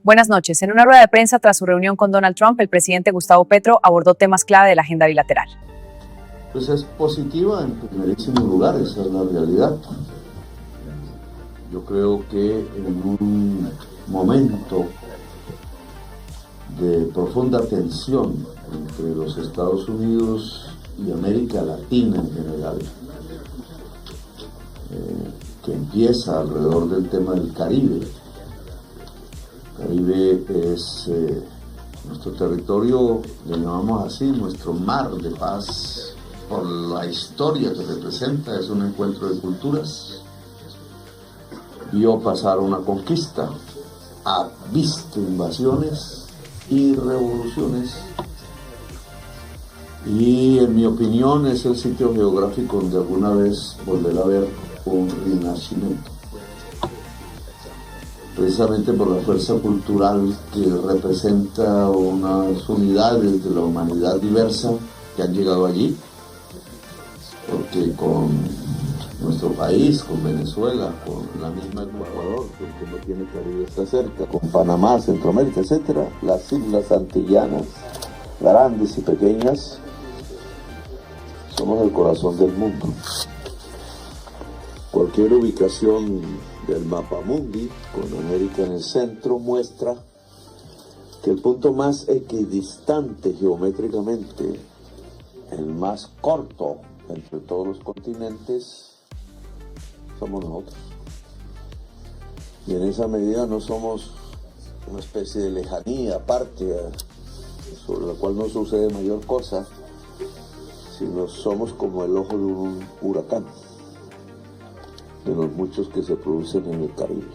Buenas noches. En una rueda de prensa tras su reunión con Donald Trump, el presidente Gustavo Petro abordó temas clave de la agenda bilateral. Pues es positiva en primerísimo lugar, esa es la realidad. Yo creo que en un momento de profunda tensión entre los Estados Unidos y América Latina en general, que empieza alrededor del tema del Caribe. Caribe es nuestro territorio, le llamamos así, nuestro mar de paz, por la historia que representa, es un encuentro de culturas. Vio pasar una conquista, ha visto invasiones y revoluciones, y en mi opinión es el sitio geográfico donde alguna vez volverá a haber un renacimiento, precisamente por la fuerza cultural que representa unas unidades de la humanidad diversa que han llegado allí, porque con nuestro país, con Venezuela, con la misma Ecuador, que no tiene Caribe, está cerca, con Panamá, Centroamérica, etcétera, las islas antillanas, grandes y pequeñas, somos el corazón del mundo. Cualquier ubicación del mapa mundi, con América en el centro, muestra que el punto más equidistante geométricamente, el más corto entre todos los continentes, somos nosotros. Y en esa medida no somos una especie de lejanía aparte, sobre la cual no sucede mayor cosa, sino somos como el ojo de un huracán, de los muchos que se producen en el Caribe.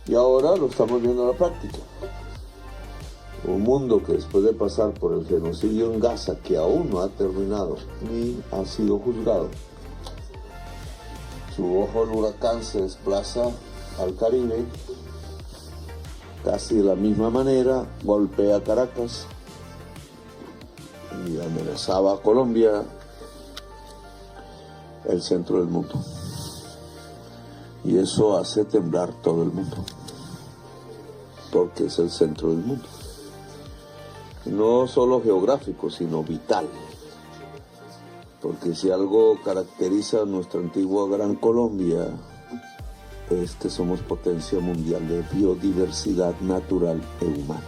Y ahora lo estamos viendo en la práctica. Un mundo que después de pasar por el genocidio en Gaza, que aún no ha terminado ni ha sido juzgado, su ojo del huracán se desplaza al Caribe, casi de la misma manera, golpea Caracas y amenazaba a Colombia, el centro del mundo. Y eso hace temblar todo el mundo, porque es el centro del mundo. No solo geográfico, sino vital. Porque si algo caracteriza a nuestra antigua Gran Colombia, es que somos potencia mundial de biodiversidad natural e humana.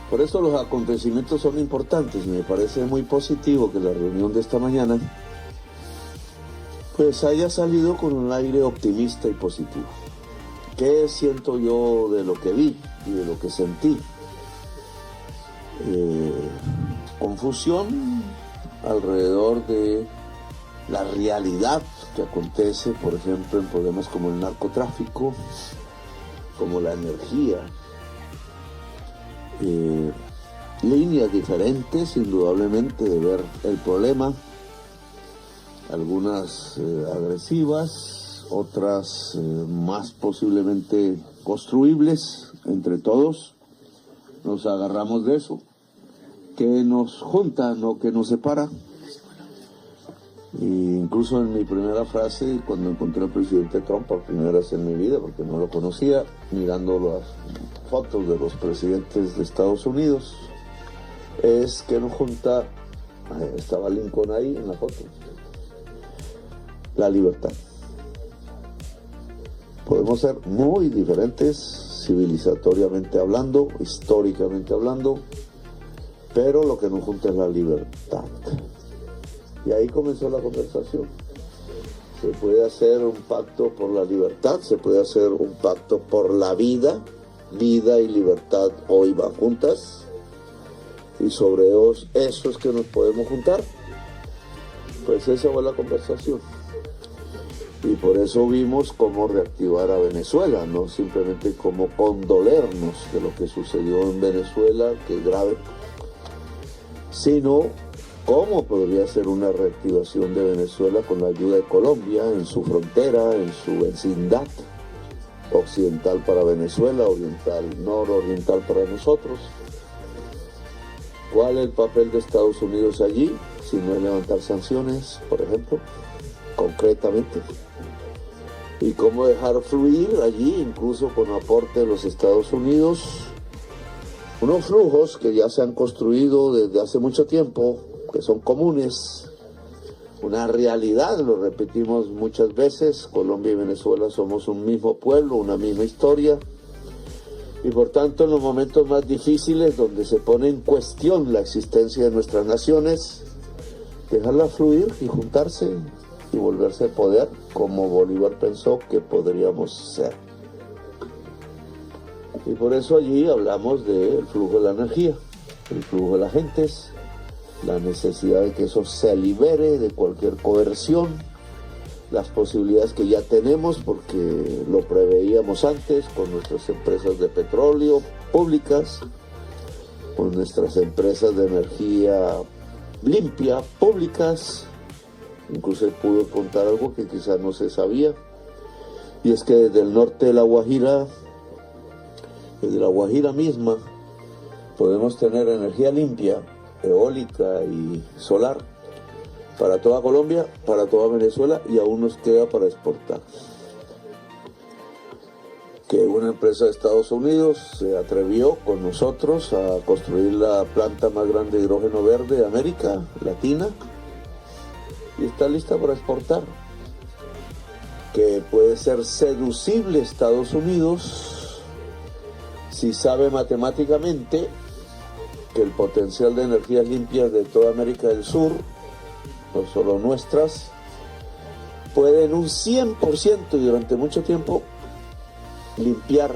Por eso los acontecimientos son importantes. Me parece muy positivo que la reunión de esta mañana pues haya salido con un aire optimista y positivo. ¿Qué siento yo de lo que vi y de lo que sentí? Confusión alrededor de la realidad que acontece, por ejemplo, en problemas como el narcotráfico, como la energía. Líneas diferentes, indudablemente, de ver el problema, algunas agresivas, otras más posiblemente construibles. Entre todos nos agarramos de eso, que nos junta, no que nos separa. E incluso en mi primera frase, cuando encontré al presidente Trump por primera vez en mi vida, porque no lo conocía, mirando las fotos de los presidentes de Estados Unidos, es que nos junta, estaba Lincoln ahí en la foto, la libertad. Podemos ser muy diferentes, civilizatoriamente hablando, históricamente hablando, pero lo que nos junta es la libertad. Y ahí comenzó la conversación. Se puede hacer un pacto por la libertad, se puede hacer un pacto por la vida. Vida y libertad hoy van juntas. Y sobre eso es que nos podemos juntar. Pues esa fue la conversación. Y por eso vimos cómo reactivar a Venezuela, no simplemente cómo condolernos de lo que sucedió en Venezuela, que es grave, sino cómo podría ser una reactivación de Venezuela con la ayuda de Colombia en su frontera, en su vecindad, occidental para Venezuela, oriental, nororiental para nosotros. ¿Cuál es el papel de Estados Unidos allí? Si no es levantar sanciones, por ejemplo, concretamente. y cómo dejar fluir allí, incluso con aporte de los Estados Unidos, unos flujos que ya se han construido desde hace mucho tiempo, que son comunes, una realidad, lo repetimos muchas veces. Colombia y Venezuela somos un mismo pueblo, una misma historia, y por tanto en los momentos más difíciles, donde se pone en cuestión la existencia de nuestras naciones, dejarla fluir y juntarse y volverse poder, como Bolívar pensó que podríamos ser. Y por eso allí hablamos del flujo de la energía, el flujo de las gentes, la necesidad de que eso se libere de cualquier coerción, las posibilidades que ya tenemos, porque lo preveíamos antes con nuestras empresas de petróleo públicas, con nuestras empresas de energía limpia públicas. Incluso pudo contar algo que quizás no se sabía, y es que desde el norte de La Guajira, desde La Guajira misma, podemos tener energía limpia, eólica y solar, para toda Colombia, para toda Venezuela, y aún nos queda para exportar. Que una empresa de Estados Unidos se atrevió con nosotros a construir la planta más grande de hidrógeno verde de América Latina, y está lista para exportar. Que puede ser seducible Estados Unidos si sabe matemáticamente que el potencial de energías limpias de toda América del Sur, no solo nuestras, puede en un 100% y durante mucho tiempo limpiar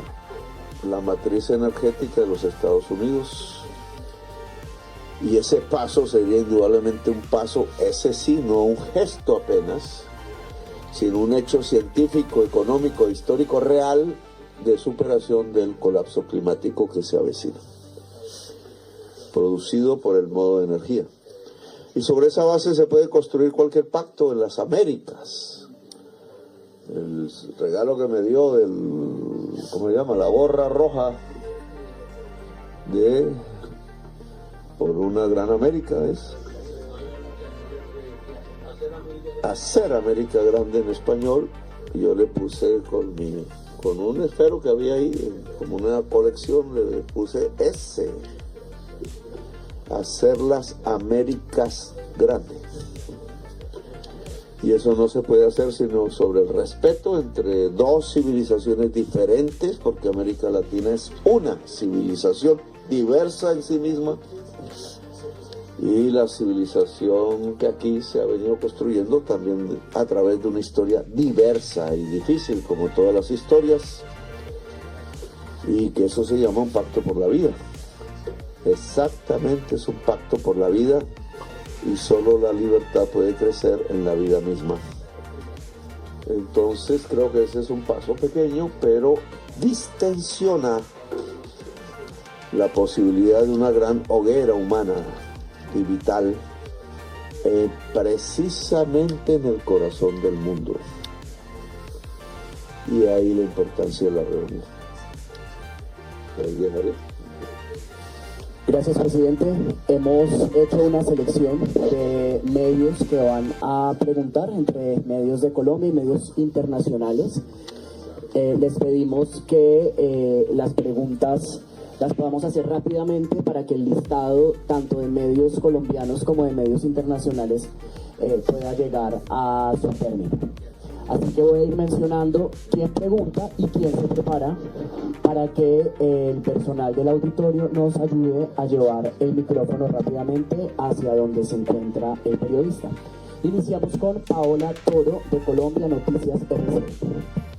la matriz energética de los Estados Unidos. Y ese paso sería indudablemente un paso, ese sí, no un gesto apenas, sino un hecho científico, económico, histórico real de superación del colapso climático que se avecina, producido por el modo de energía. Y sobre esa base se puede construir cualquier pacto en las Américas. El regalo que me dio del, ¿cómo se llama?, la gorra roja de por una gran América es hacer América grande en español. Y yo le puse con un esfero que había ahí, como una colección, le puse ese, hacer las Américas grandes. Y eso no se puede hacer sino sobre el respeto entre dos civilizaciones diferentes, porque América Latina es una civilización diversa en sí misma, y la civilización que aquí se ha venido construyendo también a través de una historia diversa y difícil, como todas las historias, y que eso se llama un pacto por la vida. Exactamente, es un pacto por la vida, y solo la libertad puede crecer en la vida misma. Entonces creo que ese es un paso pequeño, pero distensiona la posibilidad de una gran hoguera humana y vital, precisamente en el corazón del mundo. Y ahí la importancia de la reunión. Ahí dejaré. Gracias, presidente. Hemos hecho una selección de medios que van a preguntar, entre medios de Colombia y medios internacionales. Les pedimos que las preguntas las podamos hacer rápidamente para que el listado tanto de medios colombianos como de medios internacionales pueda llegar a su término. Así que voy a ir mencionando quién pregunta y quién se prepara para que el personal del auditorio nos ayude a llevar el micrófono rápidamente hacia donde se encuentra el periodista. Iniciamos con Paola Toro, de Colombia Noticias RCN.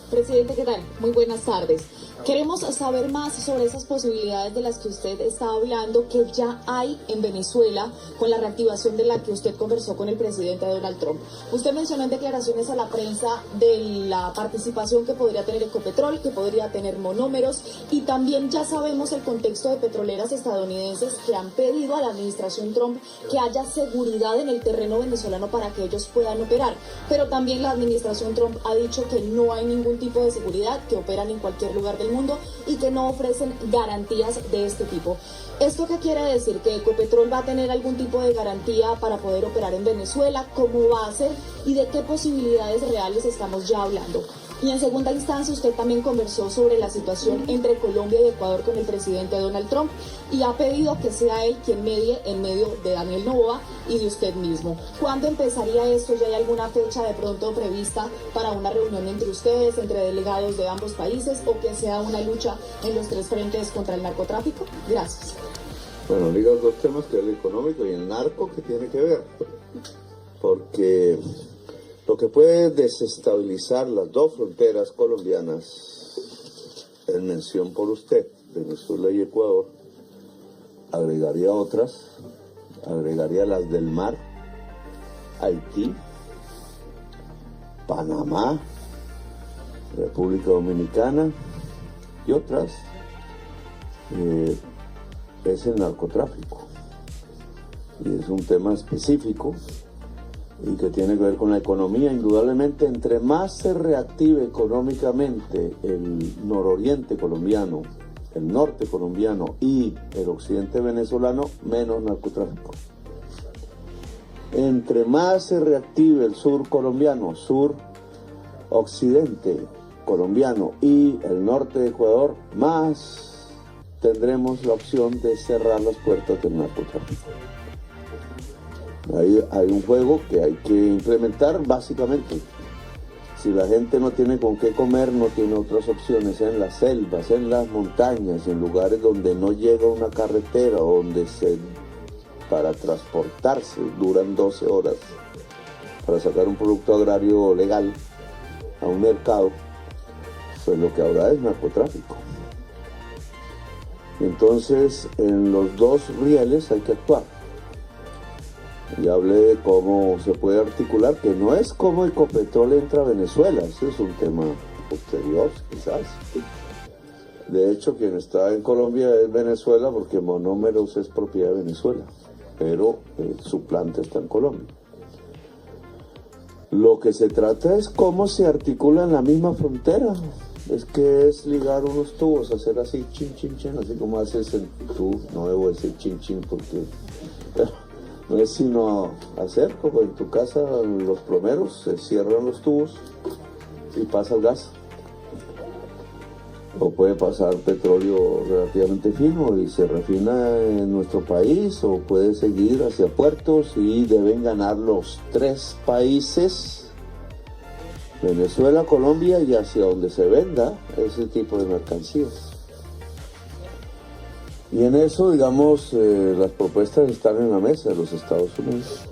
Presidente, ¿qué tal? Muy buenas tardes. Queremos saber más sobre esas posibilidades de las que usted está hablando, que ya hay en Venezuela con la reactivación de la que usted conversó con el presidente Donald Trump. Usted mencionó en declaraciones a la prensa de la participación que podría tener Ecopetrol, que podría tener monómeros, y también ya sabemos el contexto de petroleras estadounidenses que han pedido a la administración Trump que haya seguridad en el terreno venezolano para que ellos puedan operar. Pero también la administración Trump ha dicho que no hay ningún tipo tipo de seguridad, que operan en cualquier lugar del mundo y que no ofrecen garantías de este tipo. ¿Esto qué quiere decir? ¿Que Ecopetrol va a tener algún tipo de garantía para poder operar en Venezuela? ¿Cómo va a ser? ¿Y de qué posibilidades reales estamos ya hablando? Y en segunda instancia, usted también conversó sobre la situación entre Colombia y Ecuador con el presidente Donald Trump y ha pedido que sea él quien medie en medio de Daniel Noboa y de usted mismo. ¿Cuándo empezaría esto? ¿Ya hay alguna fecha de pronto prevista para una reunión entre ustedes, entre delegados de ambos países, o que sea una lucha en los tres frentes contra el narcotráfico? Gracias. Bueno, ligas dos temas, que es el económico y el narco, que tiene que ver. Porque lo que puede desestabilizar las dos fronteras colombianas, en mención por usted, Venezuela y Ecuador, agregaría otras, agregaría las del mar, Haití, Panamá, República Dominicana y otras, es el narcotráfico. Y es un tema específico y que tiene que ver con la economía. Indudablemente, entre más se reactive económicamente el nororiente colombiano, el norte colombiano y el occidente venezolano, menos narcotráfico. Entre más se reactive el sur colombiano, sur occidente colombiano y el norte de Ecuador, más tendremos la opción de cerrar las puertas del narcotráfico. Hay un juego que hay que implementar básicamente. Si la gente no tiene con qué comer, no tiene otras opciones en las selvas, en las montañas, en lugares donde no llega una carretera, donde para transportarse duran 12 horas para sacar un producto agrario legal a un mercado, pues lo que habrá es narcotráfico. Entonces, en los dos rieles hay que actuar. Ya hablé de cómo se puede articular, que no es como Ecopetrol entra a Venezuela, ese es un tema posterior, quizás. De hecho, quien está en Colombia es Venezuela, porque Monómeros es propiedad de Venezuela, pero su planta está en Colombia. Lo que se trata es cómo se articula en la misma frontera. Es que es ligar unos tubos, hacer así, chin, chin, chin, así como haces en tú, no debo decir chin, chin, porque no es sino hacer como en tu casa los plomeros, se cierran los tubos y pasa el gas. O puede pasar petróleo relativamente fino y se refina en nuestro país, o puede seguir hacia puertos, y deben ganar los tres países, Venezuela, Colombia, y hacia donde se venda ese tipo de mercancías. Y en eso, digamos, las propuestas están en la mesa de los Estados Unidos.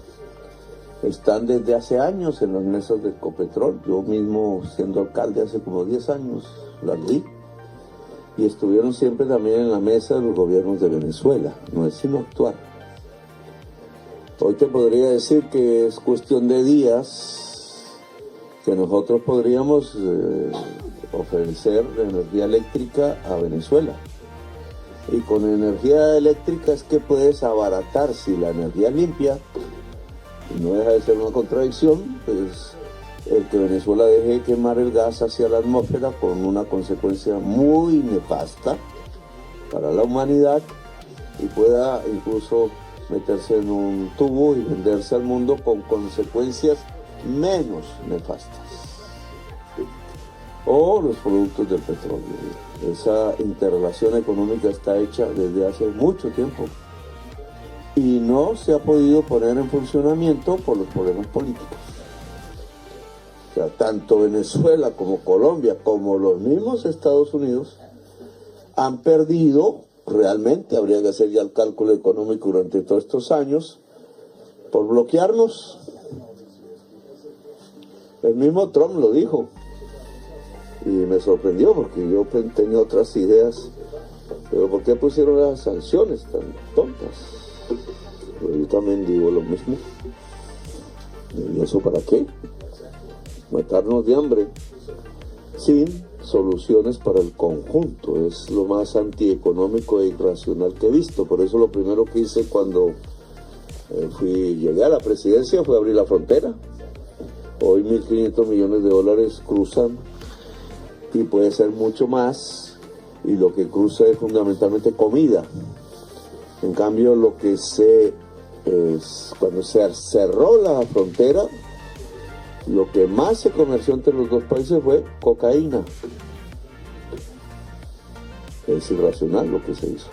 Están desde hace años en las mesas de Ecopetrol. Yo mismo, siendo alcalde hace como 10 años, las vi. Y estuvieron siempre también en la mesa de los gobiernos de Venezuela. No es sino actuar. Hoy te podría decir que es cuestión de días que nosotros podríamos ofrecer energía eléctrica a Venezuela. Y con energía eléctrica es que puedes abaratar, si la energía es limpia, y no deja de ser una contradicción, pues el que Venezuela deje de quemar el gas hacia la atmósfera, con una consecuencia muy nefasta para la humanidad, y pueda incluso meterse en un tubo y venderse al mundo con consecuencias menos nefastas. O los productos del petróleo. Esa interrelación económica está hecha desde hace mucho tiempo y no se ha podido poner en funcionamiento por los problemas políticos. O sea, tanto Venezuela como Colombia, como los mismos Estados Unidos, han perdido, realmente habría que hacer ya el cálculo económico durante todos estos años, por bloquearnos. El mismo Trump lo dijo. Y me sorprendió, porque yo tenía otras ideas. Pero ¿por qué pusieron las sanciones tan tontas? Pero yo también digo lo mismo. ¿Y eso para qué? Matarnos de hambre sin soluciones para el conjunto. Es lo más antieconómico e irracional que he visto. Por eso lo primero que hice cuando llegué a la presidencia fue abrir la frontera. Hoy $1.500 millones cruzan y puede ser mucho más, y lo que cruza es fundamentalmente comida. En cambio, cuando se cerró la frontera, lo que más se comerció entre los dos países fue cocaína. Es irracional lo que se hizo.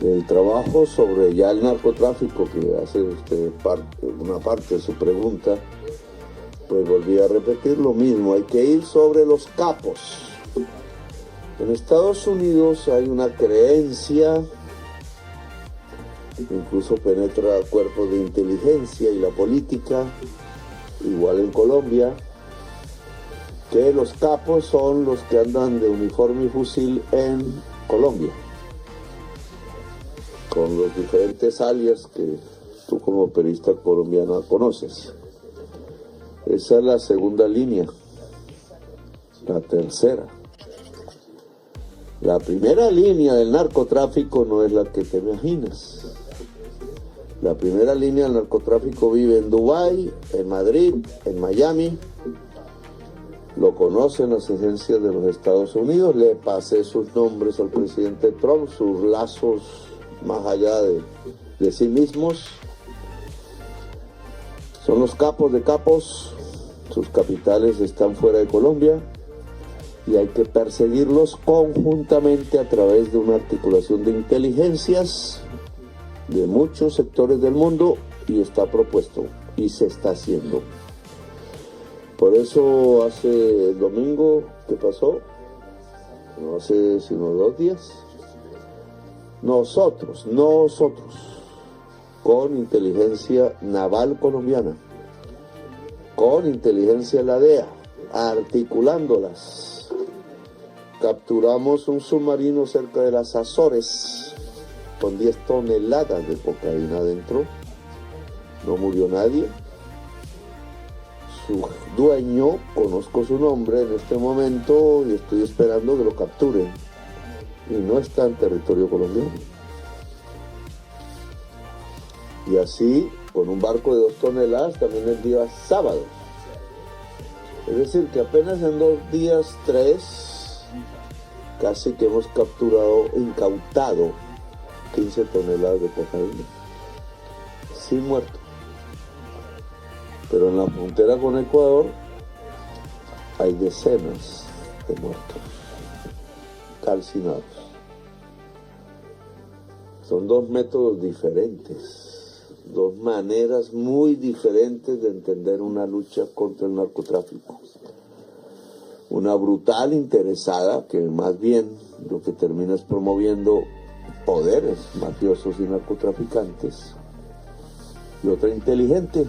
El trabajo sobre ya el narcotráfico, que hace usted una parte de su pregunta, pues volví a repetir lo mismo. Hay que ir sobre los capos. En Estados Unidos hay una creencia, incluso penetra cuerpos de inteligencia y la política, igual en Colombia, que los capos son los que andan de uniforme y fusil en Colombia, con los diferentes alias que tú como periodista colombiano conoces. Esa es la segunda línea. La tercera. La primera línea del narcotráfico no es la que te imaginas. La primera línea del narcotráfico vive en Dubái, en Madrid, en Miami. Lo conocen las agencias de los Estados Unidos. Le pasé sus nombres al presidente Trump, sus lazos más allá de sí mismos. Son los capos de capos. Sus capitales están fuera de Colombia y hay que perseguirlos conjuntamente a través de una articulación de inteligencias de muchos sectores del mundo, y está propuesto y se está haciendo. Por eso hace el domingo que pasó, no hace sino 2 días, nosotros, con inteligencia naval colombiana, con inteligencia de la DEA, articulándolas, capturamos un submarino cerca de las Azores con 10 toneladas de cocaína adentro. No murió nadie. Su dueño, conozco su nombre en este momento y estoy esperando que lo capturen. Y no está en territorio colombiano. Y así, con un barco de 2 toneladas, también el día sábado. Es decir, que apenas en 2 días, 3, casi que hemos capturado, incautado 15 toneladas de cocaína. Sin muerto. Pero en la frontera con Ecuador hay decenas de muertos, calcinados. Son 2 métodos diferentes, 2 maneras muy diferentes de entender una lucha contra el narcotráfico. Una brutal interesada, que más bien lo que termina es promoviendo poderes mafiosos y narcotraficantes. Y otra inteligente,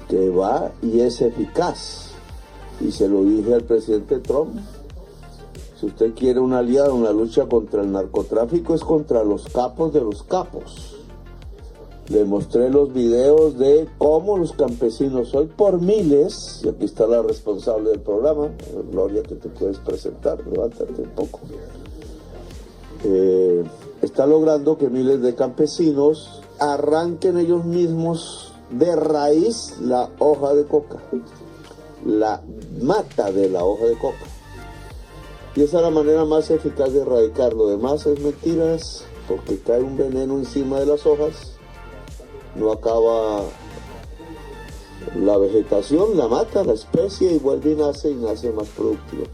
que va y es eficaz. Y se lo dije al presidente Trump: si usted quiere un aliado en la lucha contra el narcotráfico, es contra los capos de los capos. Le mostré los videos de cómo los campesinos hoy por miles, y aquí está la responsable del programa, Gloria, que te puedes presentar, levántate un poco. Está logrando que miles de campesinos arranquen ellos mismos de raíz la hoja de coca, la mata de la hoja de coca. Y esa es la manera más eficaz de erradicar. Lo demás es mentiras, porque cae un veneno encima de las hojas, no acaba la vegetación, la mata, la especie, y vuelve y nace más productiva.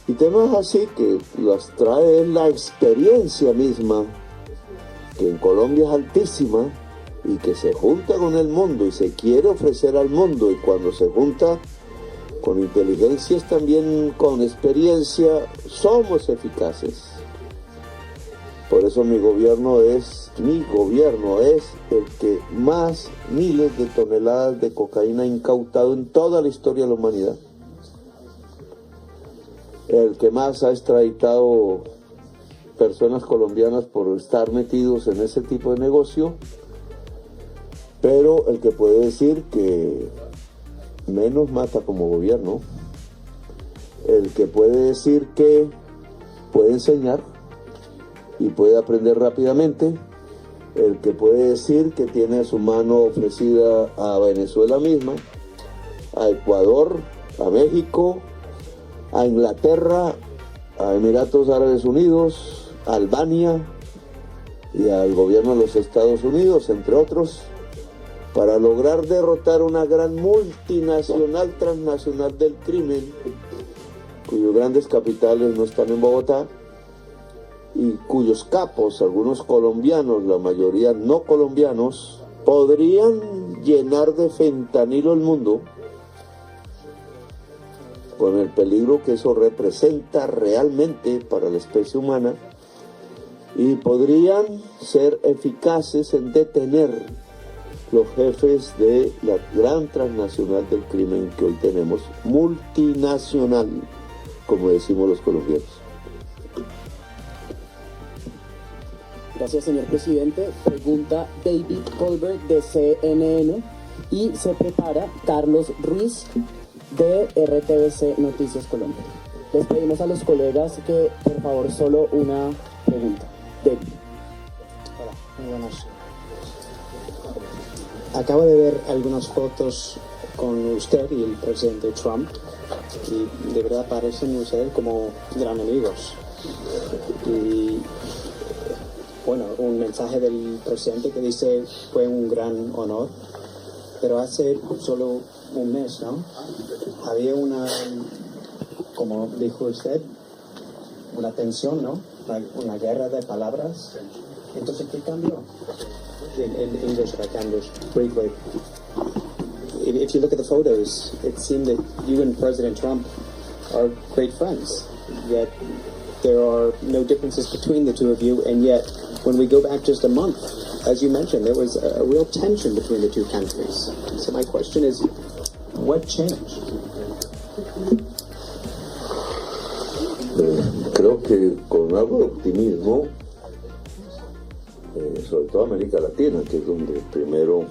Y temas así que las trae la experiencia misma, que en Colombia es altísima, y que se junta con el mundo y se quiere ofrecer al mundo, y cuando se junta con inteligencias también con experiencia, somos eficaces. Por eso mi gobierno es el que más miles de toneladas de cocaína ha incautado en toda la historia de la humanidad. El que más ha extraditado personas colombianas por estar metidos en ese tipo de negocio, pero el que puede decir que menos mata como gobierno, el que puede decir que puede enseñar y puede aprender rápidamente, el que puede decir que tiene su mano ofrecida a Venezuela misma, a Ecuador, a México, a Inglaterra, a Emiratos Árabes Unidos, a Albania y al gobierno de los Estados Unidos, entre otros, para lograr derrotar una gran multinacional transnacional del crimen, cuyos grandes capitales no están en Bogotá, y cuyos capos, algunos colombianos, la mayoría no colombianos, podrían llenar de fentanilo el mundo, con el peligro que eso representa realmente para la especie humana, y podrían ser eficaces en detener los jefes de la gran transnacional del crimen que hoy tenemos, multinacional, como decimos los colombianos. Gracias, señor presidente. Pregunta David Colbert de CNN y se prepara Carlos Ruiz de RTBC Noticias Colombia. Les pedimos a los colegas que, por favor, solo una pregunta. David. Hola, muy buenas. Acabo de ver algunas fotos con usted y el presidente Trump y de verdad parecen ustedes como gran amigos. Y bueno, un mensaje del presidente que dice fue un gran honor, pero hace solo un mes, ¿no? Había una, como dijo usted, una tensión, ¿no? Una guerra de palabras. Entonces, ¿qué cambió? In English, if I can just briefly. If you look at the photos, it seemed that you and President Trump are great friends. Yet there are no differences between the two of you, and yet when we go back just a month, as you mentioned, there was a real tension between the two countries. So my question is, what changed? Creo que con algo de optimismo, sobre todo América Latina, que es donde primero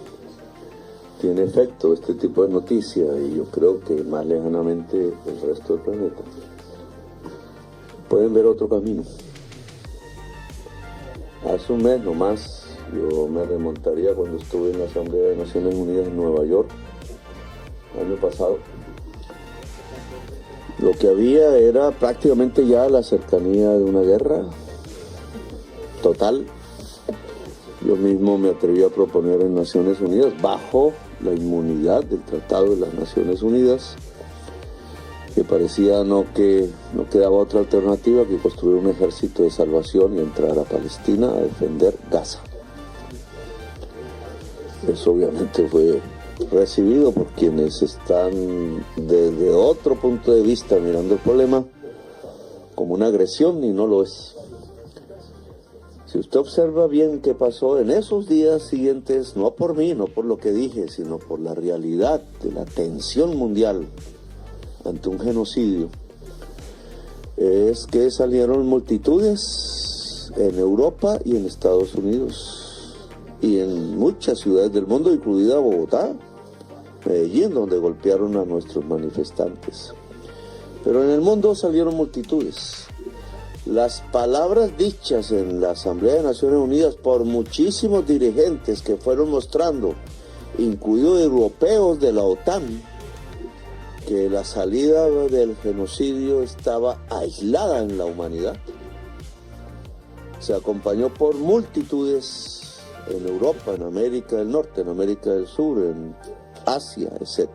tiene efecto este tipo de noticias, y yo creo que más lejanamente el resto del planeta, pueden ver otro camino. Hace un mes nomás, yo me remontaría cuando estuve en la Asamblea de Naciones Unidas en Nueva York, el año pasado. Lo que había era prácticamente ya la cercanía de una guerra total. Yo mismo me atreví a proponer en Naciones Unidas, bajo la inmunidad del Tratado de las Naciones Unidas, que parecía que no quedaba otra alternativa que construir un ejército de salvación y entrar a Palestina a defender Gaza. Eso obviamente fue recibido por quienes están desde otro punto de vista mirando el problema como una agresión, y no lo es. Si usted observa bien qué pasó en esos días siguientes, no por mí, no por lo que dije, sino por la realidad de la tensión mundial ante un genocidio, es que salieron multitudes en Europa y en Estados Unidos y en muchas ciudades del mundo, incluida Bogotá, Medellín, donde golpearon a nuestros manifestantes. Pero en el mundo salieron multitudes. Las palabras dichas en la Asamblea de Naciones Unidas por muchísimos dirigentes que fueron mostrando, incluidos europeos de la OTAN, que la salida del genocidio estaba aislada en la humanidad, se acompañó por multitudes en Europa, en América del Norte, en América del Sur, en Asia, etc.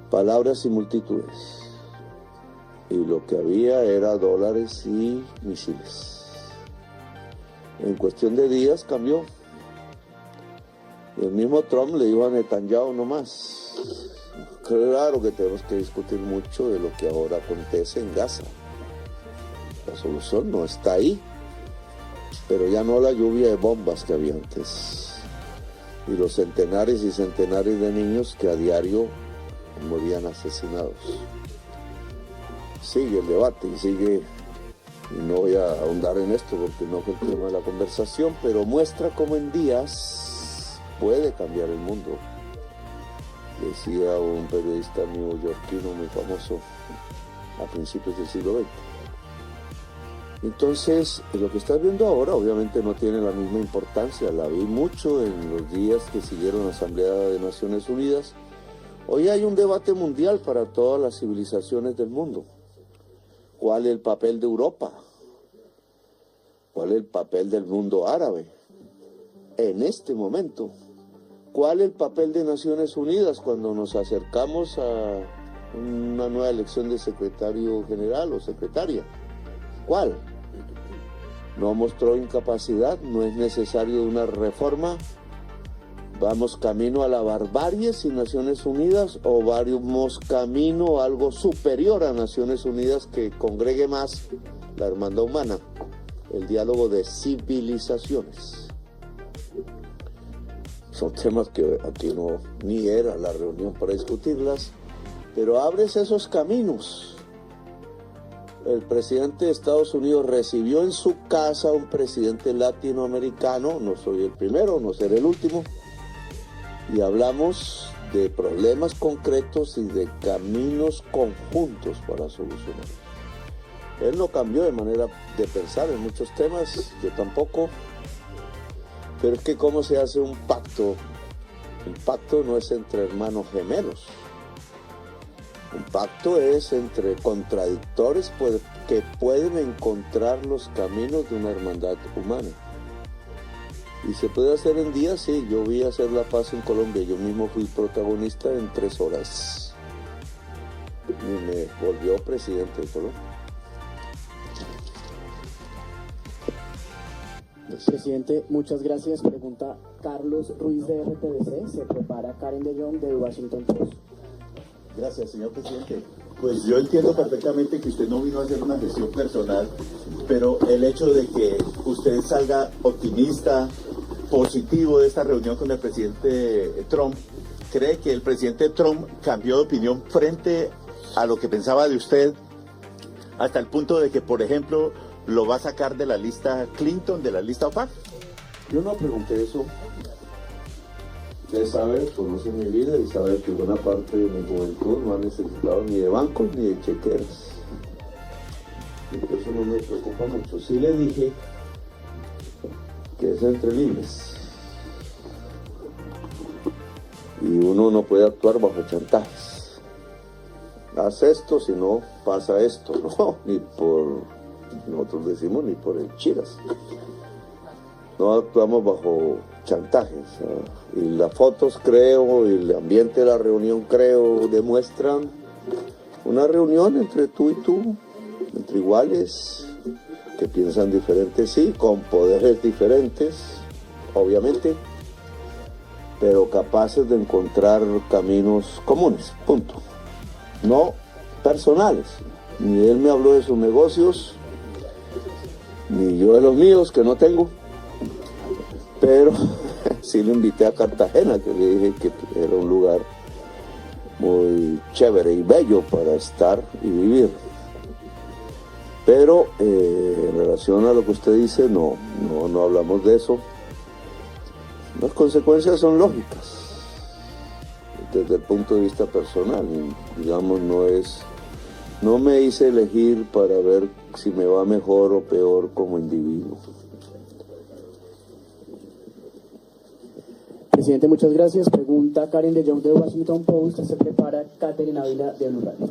Palabras y multitudes. Y lo que había era dólares y misiles. En cuestión de días cambió. El mismo Trump le dijo a Netanyahu no más. Claro que tenemos que discutir mucho de lo que ahora acontece en Gaza. La solución no está ahí, pero ya no la lluvia de bombas que había antes. Y los centenares y centenares de niños que a diario morían asesinados. Sigue el debate y sigue, y no voy a ahondar en esto porque no fue el tema de la conversación, pero muestra cómo en días puede cambiar el mundo. Decía un periodista neoyorquino muy famoso a principios del siglo XX. Entonces, lo que estás viendo ahora obviamente no tiene la misma importancia. La vi mucho en los días que siguieron la Asamblea de Naciones Unidas, Hoy hay un debate mundial para todas las civilizaciones del mundo. ¿Cuál es el papel de Europa? ¿Cuál es el papel del mundo árabe? En este momento, ¿cuál es el papel de Naciones Unidas cuando nos acercamos a una nueva elección de secretario general o secretaria? ¿Cuál? No mostró incapacidad, no es necesario una reforma. ¿Vamos camino a la barbarie sin Naciones Unidas o vamos camino a algo superior a Naciones Unidas que congregue más la hermandad humana, el diálogo de civilizaciones? Son temas que aquí no ni era la reunión para discutirlas, pero abres esos caminos. El presidente de Estados Unidos recibió en su casa a un presidente latinoamericano, no soy el primero, no seré el último, y hablamos de problemas concretos y de caminos conjuntos para solucionar. Él no cambió de manera de pensar en muchos temas, yo tampoco, pero es que ¿cómo se hace un pacto? Un pacto no es entre hermanos gemelos. Un pacto es entre contradictores que pueden encontrar los caminos de una hermandad humana. Y se puede hacer en días, sí. Yo vi hacer la paz en Colombia. Yo mismo fui protagonista en 3 horas. Y me volvió presidente de Colombia. Presidente, muchas gracias. Pregunta Carlos Ruiz de RTBC. Se prepara Karen de Jong de Washington Post. Gracias, señor presidente. Pues yo entiendo perfectamente que usted no vino a hacer una gestión personal, pero el hecho de que usted salga optimista, positivo de esta reunión con el presidente Trump, ¿cree que el presidente Trump cambió de opinión frente a lo que pensaba de usted hasta el punto de que, por ejemplo, lo va a sacar de la lista Clinton, de la lista OPAC? Yo no pregunté eso. Usted sabe, conoce mi vida y sabe que buena parte de mi juventud no ha necesitado ni de bancos ni de chequeras. Y por eso no me preocupa mucho. Sí le dije que es entre libres. Y uno no puede actuar bajo chantajes. Haz esto, si no pasa esto. No, ni por, nosotros decimos, ni por el chiras. No actuamos bajo chantajes. Y las fotos, creo, y el ambiente de la reunión, creo, demuestran una reunión entre tú y tú, entre iguales, que piensan diferentes, sí, con poderes diferentes, obviamente, pero capaces de encontrar caminos comunes, punto. No personales. Ni él me habló de sus negocios, ni yo de los míos, que no tengo. Pero sí lo invité a Cartagena, que le dije que era un lugar muy chévere y bello para estar y vivir. Pero en relación a lo que usted dice, no hablamos de eso. Las consecuencias son lógicas desde el punto de vista personal. Digamos, no me hice elegir para ver si me va mejor o peor como individuo. Presidente, muchas gracias. Pregunta Karen de Jong de Washington Post. Se prepara Catherine Ávila de Blue Radio.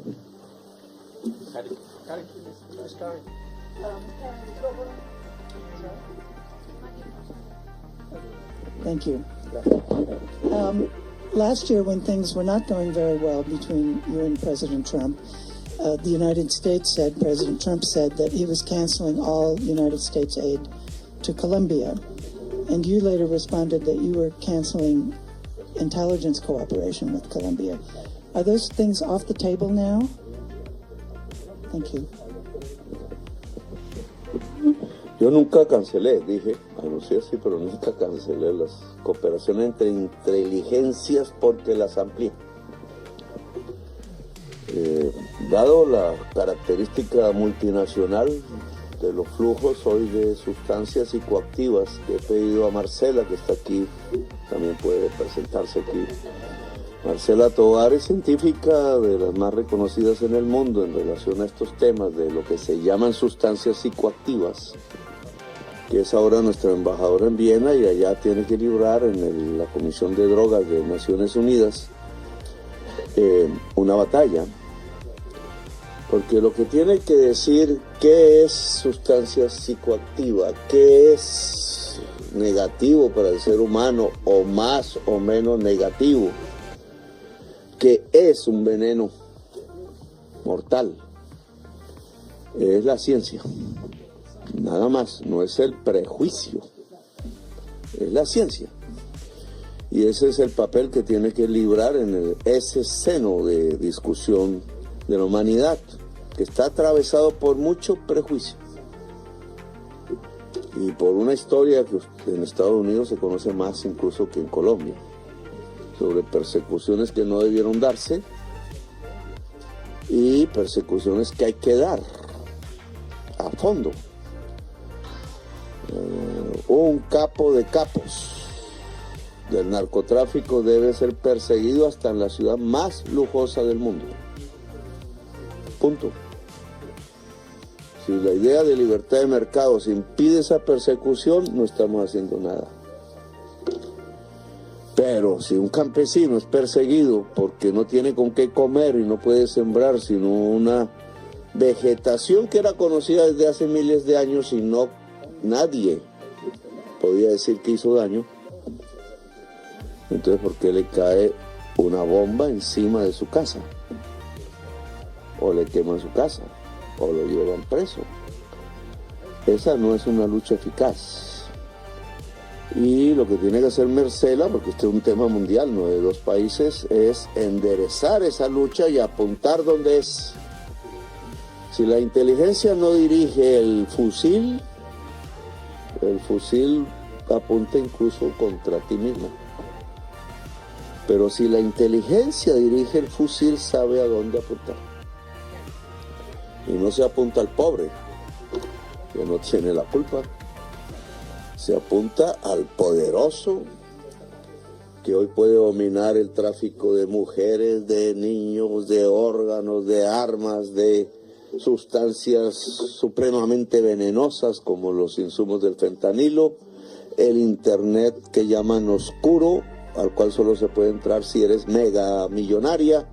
Thank you. Last year, when things were not going very well between you and President Trump, the United States said, President Trump said that he was canceling all United States aid to Colombia. And you later responded that you were canceling intelligence cooperation with Colombia. Are those things off the table now? Thank you. Yo nunca cancelé, dije, anuncié sí, pero nunca cancelé las cooperaciones entre inteligencias porque las amplié. Dado la característica multinacional de los flujos hoy de sustancias psicoactivas, que he pedido a Marcela, que está aquí, también puede presentarse aquí. Marcela Tovar es científica de las más reconocidas en el mundo en relación a estos temas de lo que se llaman sustancias psicoactivas, que es ahora nuestra embajadora en Viena y allá tiene que librar en la Comisión de Drogas de Naciones Unidas una batalla, porque lo que tiene que decir qué es sustancia psicoactiva, qué es negativo para el ser humano o más o menos negativo, qué es un veneno mortal, es la ciencia, nada más, no es el prejuicio, es la ciencia. Y ese es el papel que tiene que librar en ese seno de discusión de la humanidad, que está atravesado por mucho prejuicio. Y por una historia que en Estados Unidos se conoce más incluso que en Colombia, sobre persecuciones que no debieron darse y persecuciones que hay que dar a fondo. Un capo de capos del narcotráfico debe ser perseguido hasta en la ciudad más lujosa del mundo. Punto. Si la idea de libertad de mercados impide esa persecución, no estamos haciendo nada. Pero si un campesino es perseguido porque no tiene con qué comer y no puede sembrar sino una vegetación que era conocida desde hace miles de años y no nadie podía decir que hizo daño, entonces ¿por qué le cae una bomba encima de su casa? O le queman su casa, o lo llevan preso. Esa no es una lucha eficaz. Y lo que tiene que hacer Marcela, porque este es un tema mundial, no de dos países, es enderezar esa lucha y apuntar donde es. Si la inteligencia no dirige el fusil apunta incluso contra ti mismo. Pero si la inteligencia dirige el fusil, sabe a dónde apuntar. Y no se apunta al pobre, que no tiene la culpa. Se apunta al poderoso, que hoy puede dominar el tráfico de mujeres, de niños, de órganos, de armas, de sustancias supremamente venenosas como los insumos del fentanilo, el internet que llaman oscuro, al cual solo se puede entrar si eres mega millonaria,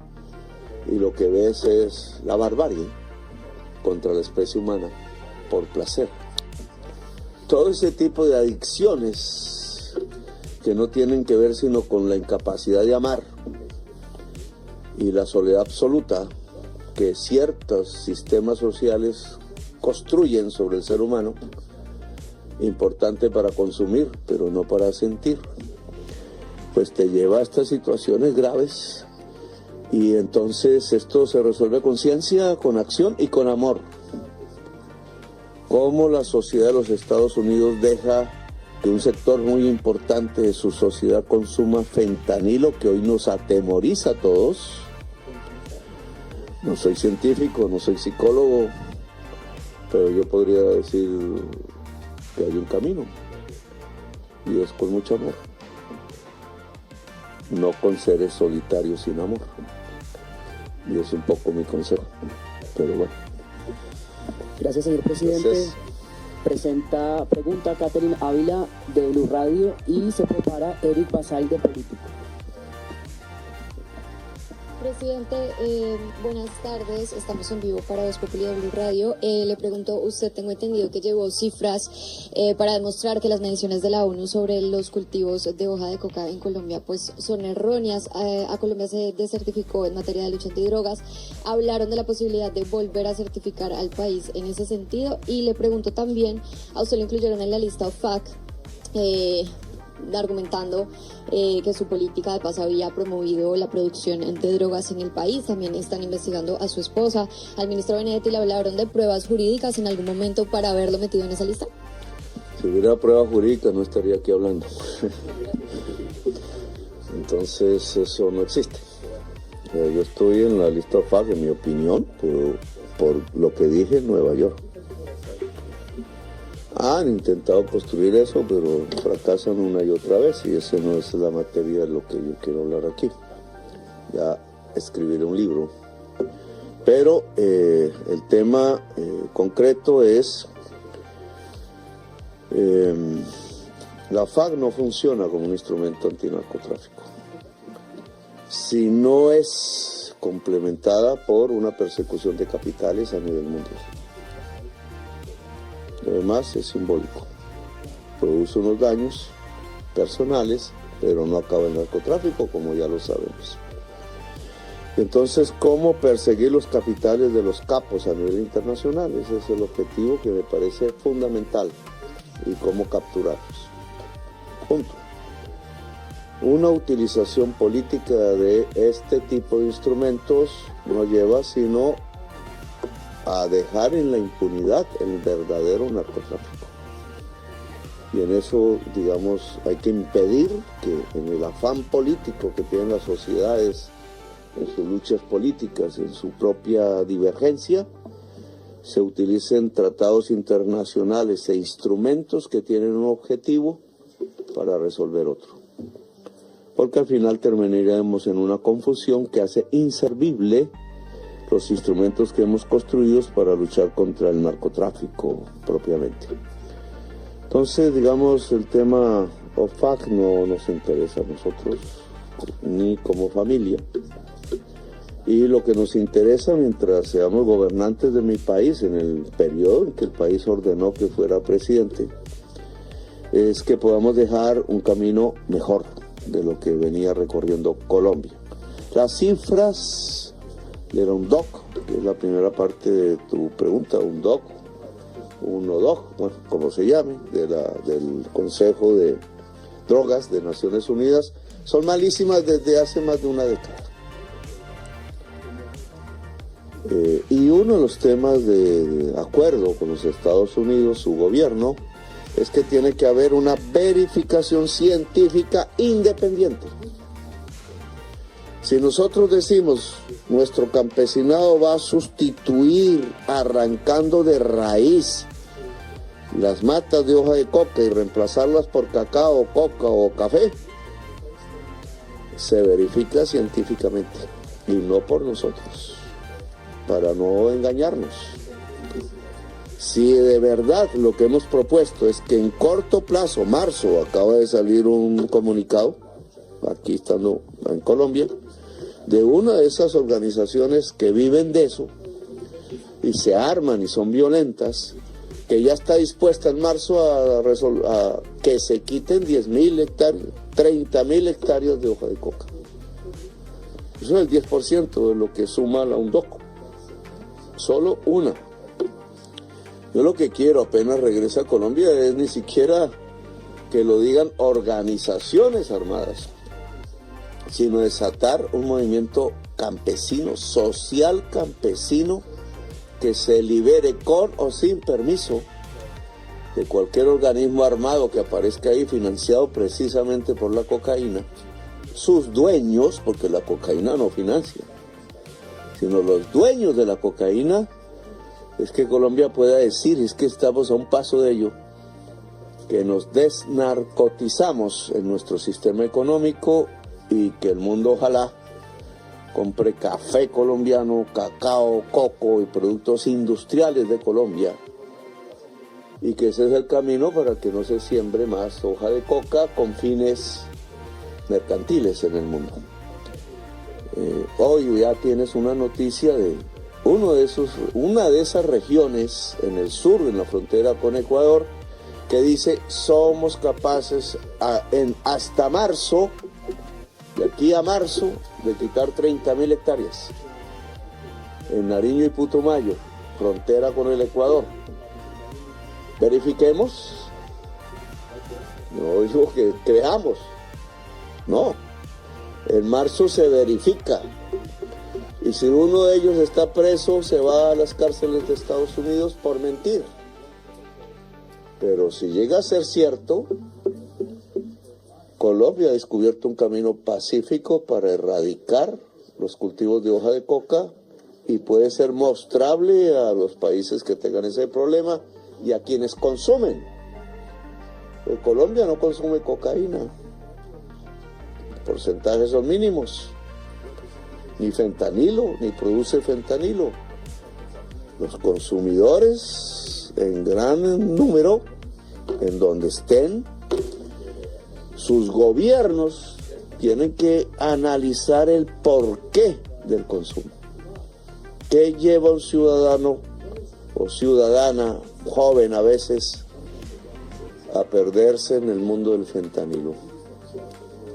y lo que ves es la barbarie contra la especie humana por placer. Todo ese tipo de adicciones que no tienen que ver sino con la incapacidad de amar y la soledad absoluta que ciertos sistemas sociales construyen sobre el ser humano, importante para consumir, pero no para sentir, pues te lleva a estas situaciones graves. Y entonces esto se resuelve con ciencia, con acción y con amor. Cómo la sociedad de los Estados Unidos deja que un sector muy importante de su sociedad consuma fentanilo, que hoy nos atemoriza a todos. No soy científico, no soy psicólogo, pero yo podría decir que hay un camino, y es con mucho amor. No con seres solitarios sin amor. Y es un poco mi consejo. Pero bueno. Gracias, señor presidente. Gracias. Pregunta Catherine Ávila de Blue Radio y se prepara Eric Basal de Político. Presidente, buenas tardes. Estamos en vivo para Voz Populi de Blue Radio. Le pregunto, usted, tengo entendido que llevó cifras para demostrar que las mediciones de la ONU sobre los cultivos de hoja de coca en Colombia pues son erróneas. A Colombia se desertificó en materia de lucha antidrogas. Hablaron de la posibilidad de volver a certificar al país en ese sentido. Y le pregunto también, a usted lo incluyeron en la lista OFAC, argumentando que su política de paz había promovido la producción de drogas en el país. También están investigando a su esposa. Al ministro Benedetti le hablaron de pruebas jurídicas en algún momento para haberlo metido en esa lista. Si hubiera pruebas jurídicas no estaría aquí hablando. Entonces eso no existe. Yo estoy en la lista OFAC, en mi opinión, por lo que dije en Nueva York. Han intentado construir eso, pero fracasan una y otra vez, y esa no es la materia de lo que yo quiero hablar aquí. Ya escribiré un libro. Pero el tema concreto es, la FARC no funciona como un instrumento antinarcotráfico. si no es complementada por una persecución de capitales a nivel mundial. Lo demás es simbólico. Produce unos daños personales, pero no acaba el narcotráfico, como ya lo sabemos. Entonces, ¿cómo perseguir los capitales de los capos a nivel internacional? Ese es el objetivo que me parece fundamental. Y cómo capturarlos. Punto. Una utilización política de este tipo de instrumentos no lleva sino a dejar en la impunidad el verdadero narcotráfico. Y en eso, digamos, hay que impedir que en el afán político que tienen las sociedades, en sus luchas políticas, en su propia divergencia, se utilicen tratados internacionales e instrumentos que tienen un objetivo para resolver otro. Porque al final terminaremos en una confusión que hace inservible los instrumentos que hemos construido para luchar contra el narcotráfico propiamente. Entonces, digamos, el tema OFAC no nos interesa a nosotros, ni como familia. Y lo que nos interesa mientras seamos gobernantes de mi país, en el periodo en que el país ordenó que fuera presidente, es que podamos dejar un camino mejor de lo que venía recorriendo Colombia. Las cifras de la UNODC, que es la primera parte de tu pregunta, UNODC, bueno, como se llame, del Consejo de Drogas de Naciones Unidas, son malísimas desde hace más de una década. Y uno de los temas de acuerdo con los Estados Unidos, su gobierno, es que tiene que haber una verificación científica independiente. Si nosotros decimos nuestro campesinado va a sustituir arrancando de raíz las matas de hoja de coca y reemplazarlas por cacao, coca o café, se verifica científicamente y no por nosotros, para no engañarnos. Si de verdad lo que hemos propuesto es que en corto plazo, marzo, acaba de salir un comunicado, aquí estando en Colombia, de una de esas organizaciones que viven de eso y se arman y son violentas, que ya está dispuesta en marzo a que se quiten 10.000 hectáreas, 30.000 hectáreas de hoja de coca. Eso es el 10% de lo que suma la UNODC. Solo una. Yo lo que quiero apenas regrese a Colombia es ni siquiera que lo digan organizaciones armadas, sino desatar un movimiento campesino, social campesino, que se libere con o sin permiso de cualquier organismo armado que aparezca ahí financiado precisamente por la cocaína, sus dueños, porque la cocaína no financia, sino los dueños de la cocaína. Es que Colombia pueda decir, es que estamos a un paso de ello, que nos desnarcotizamos en nuestro sistema económico y que el mundo ojalá compre café colombiano, cacao, coco y productos industriales de Colombia, y que ese es el camino para que no se siembre más hoja de coca con fines mercantiles en el mundo. Hoy ya tienes una noticia de una de esas regiones en el sur, en la frontera con Ecuador, que dice somos capaces hasta marzo, de aquí a marzo, de quitar 30.000 hectáreas en Nariño y Putumayo, frontera con el Ecuador. Verifiquemos. No digo que creamos, no. En marzo se verifica. Y si uno de ellos está preso, se va a las cárceles de Estados Unidos por mentir. Pero si llega a ser cierto, Colombia ha descubierto un camino pacífico para erradicar los cultivos de hoja de coca y puede ser mostrable a los países que tengan ese problema y a quienes consumen. Pero Colombia no consume cocaína. Los porcentajes son mínimos. Ni fentanilo, ni produce fentanilo. Los consumidores en gran número, en donde estén, sus gobiernos tienen que analizar el porqué del consumo. ¿Qué lleva a un ciudadano o ciudadana joven a veces a perderse en el mundo del fentanilo?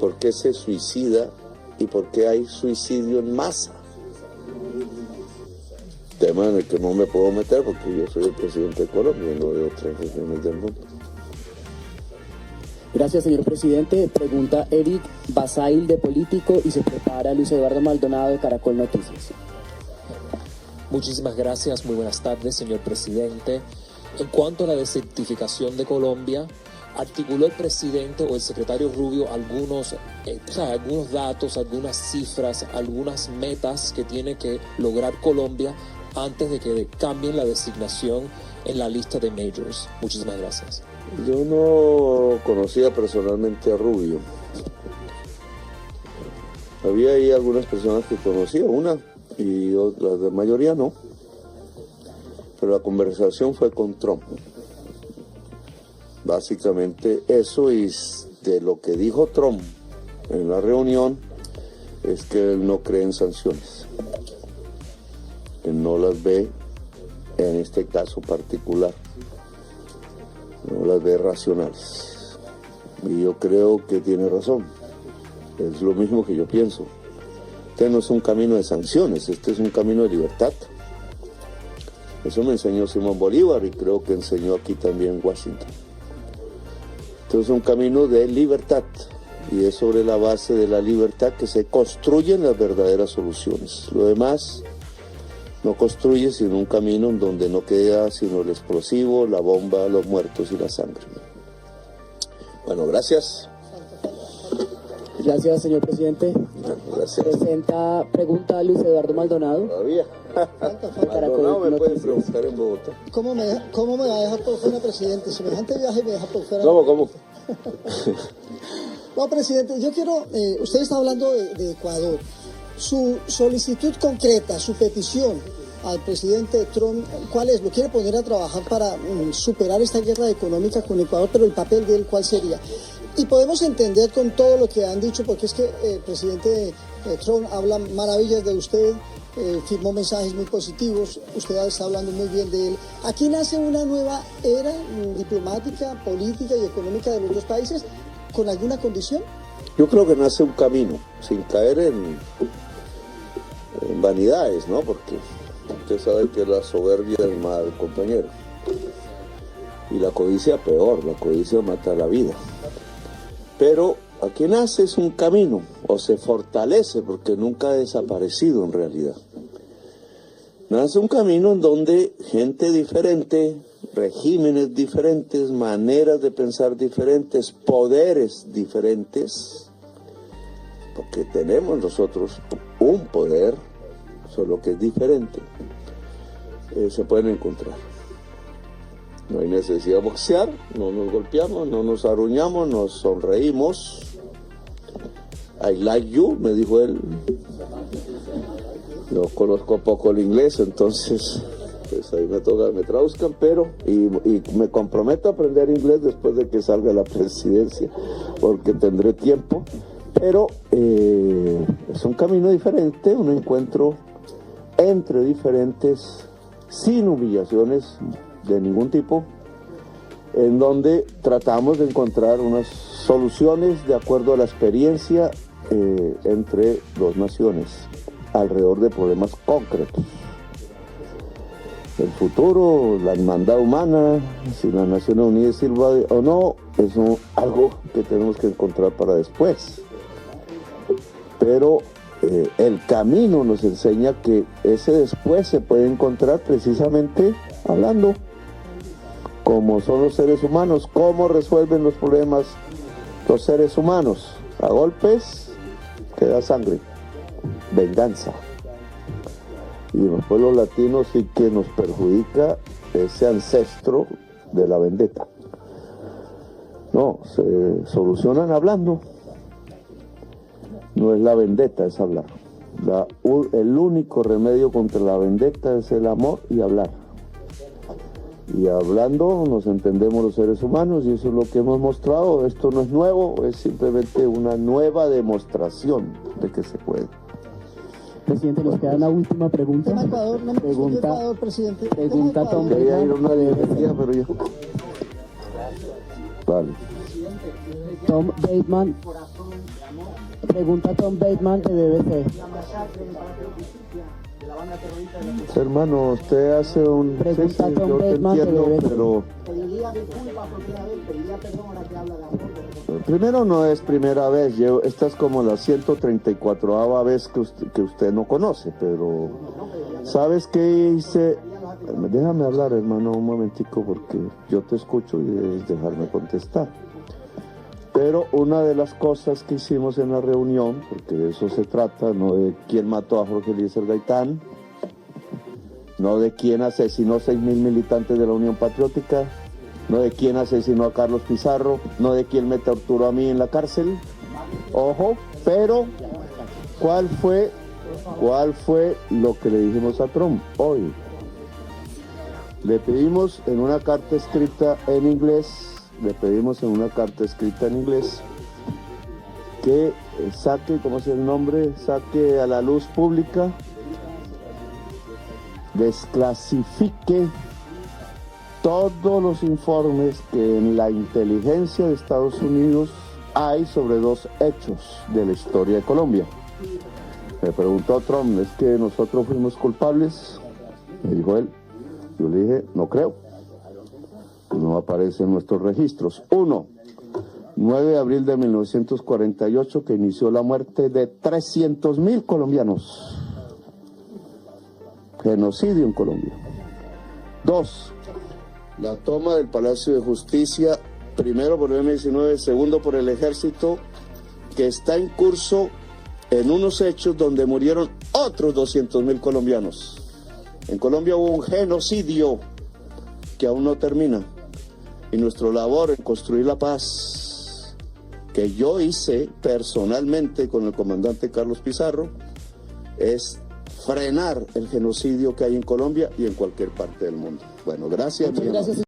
¿Por qué se suicida y por qué hay suicidio en masa? Tema en el que no me puedo meter porque yo soy el presidente de Colombia y no de otras regiones del mundo. Gracias, señor presidente. Pregunta Eric Basail de Político y se prepara Luis Eduardo Maldonado de Caracol Noticias. Muchísimas gracias, muy buenas tardes, señor presidente. En cuanto a la desertificación de Colombia, articuló el presidente o el secretario Rubio algunos datos, algunas cifras, algunas metas que tiene que lograr Colombia antes de que cambien la designación en la lista de majors. Muchísimas gracias. Yo no conocía personalmente a Rubio. Había ahí algunas personas que conocía, una y otras, de mayoría no. Pero la conversación fue con Trump. Básicamente eso, y de lo que dijo Trump en la reunión es que él no cree en sanciones. Que no las ve en este caso particular. No las ve racionales. Y yo creo que tiene razón. Es lo mismo que yo pienso. Este no es un camino de sanciones, este es un camino de libertad. Eso me enseñó Simón Bolívar y creo que enseñó aquí también Washington. Este es un camino de libertad y es sobre la base de la libertad que se construyen las verdaderas soluciones. Lo demás no construye sino un camino en donde no queda sino el explosivo, la bomba, los muertos y la sangre. Bueno, gracias. Gracias, señor presidente. Gracias. Pregunta Luis Eduardo Maldonado. Todavía. Maldonado me puede preguntar en Bogotá. ¿Cómo me va a dejar por fuera, presidente? Semejante viaje me deja por fuera. ¿Cómo? No, presidente, yo quiero, usted está hablando de Ecuador. Su solicitud concreta, su petición al presidente Trump, ¿cuál es? ¿Lo quiere poner a trabajar para superar esta guerra económica con Ecuador? Pero el papel de él, ¿cuál sería? Y podemos entender con todo lo que han dicho, porque es que el presidente Trump habla maravillas de usted, firmó mensajes muy positivos, usted está hablando muy bien de él. Aquí nace una nueva era diplomática, política y económica de los dos países, ¿con alguna condición? Yo creo que nace un camino, sin caer en vanidades, ¿no? Porque usted sabe que la soberbia es el mal compañero. Y la codicia peor, la codicia mata la vida. Pero aquí nace es un camino, o se fortalece, porque nunca ha desaparecido en realidad. Nace un camino en donde gente diferente, regímenes diferentes, maneras de pensar diferentes, poderes diferentes, porque tenemos nosotros un poder, solo que es diferente, se pueden encontrar. No hay necesidad de boxear, no nos golpeamos, no nos arruñamos, nos sonreímos. I like you, me dijo él. No conozco poco el inglés, entonces pues ahí me toca, me traduzcan, pero y me comprometo a aprender inglés después de que salga la presidencia, porque tendré tiempo. Pero es un camino diferente, un encuentro entre diferentes, sin humillaciones de ningún tipo, en donde tratamos de encontrar unas soluciones de acuerdo a la experiencia entre dos naciones alrededor de problemas concretos. El futuro, la hermandad humana, si las Naciones Unidas sirva o no, es algo que tenemos que encontrar para después. Pero el camino nos enseña que ese después se puede encontrar precisamente hablando, como son los seres humanos, cómo resuelven los problemas los seres humanos. A golpes queda sangre, venganza. Y los pueblos latinos sí que nos perjudica ese ancestro de la vendetta. No, se solucionan hablando. No es la vendetta, es hablar. El único remedio contra la vendetta es el amor y hablar. Y hablando nos entendemos los seres humanos y eso es lo que hemos mostrado. Esto no es nuevo, es simplemente una nueva demostración de que se puede. Presidente, nos queda una última pregunta. Tema Ecuador, no me Pregunta- discutió Ecuador, presidente. pregunta Tema Ecuador. Tom Quería ir una día, pero ya. Vale. Tom Bateman. Pregunta Tom Bateman de BBC. Hermano, usted hace un... Pregunta sí, Tom yo te Bateman de entiendo, BBC. pero... Primero no es primera vez, esta es como la 134ª vez que usted no conoce, pero ¿sabes qué hice? Déjame hablar, hermano, un momentico, porque yo te escucho y debes dejarme contestar. Pero una de las cosas que hicimos en la reunión, porque de eso se trata, no de quién mató a Jorge Eliezer Gaitán, no de quién asesinó 6.000 militantes de la Unión Patriótica, no de quién asesinó a Carlos Pizarro, no de quién me torturó a mí en la cárcel. Ojo, pero ¿cuál fue lo que le dijimos a Trump hoy? Le pedimos en una carta escrita en inglés, que saque, ¿cómo es el nombre? Saque a la luz pública, desclasifique todos los informes que en la inteligencia de Estados Unidos hay sobre 2 hechos de la historia de Colombia. Me preguntó Trump, ¿es que nosotros fuimos culpables? Me dijo él. Yo le dije, no creo. No aparece en nuestros registros. 1. 9 de abril de 1948, que inició la muerte de 300.000 colombianos. Genocidio en Colombia. 2. La toma del Palacio de Justicia, primero por el M-19, segundo por el Ejército, que está en curso en unos hechos donde murieron otros 200.000 colombianos. En Colombia hubo un genocidio que aún no termina. Y nuestra labor en construir la paz, que yo hice personalmente con el comandante Carlos Pizarro, es frenar el genocidio que hay en Colombia y en cualquier parte del mundo. Bueno, gracias. Muchas gracias.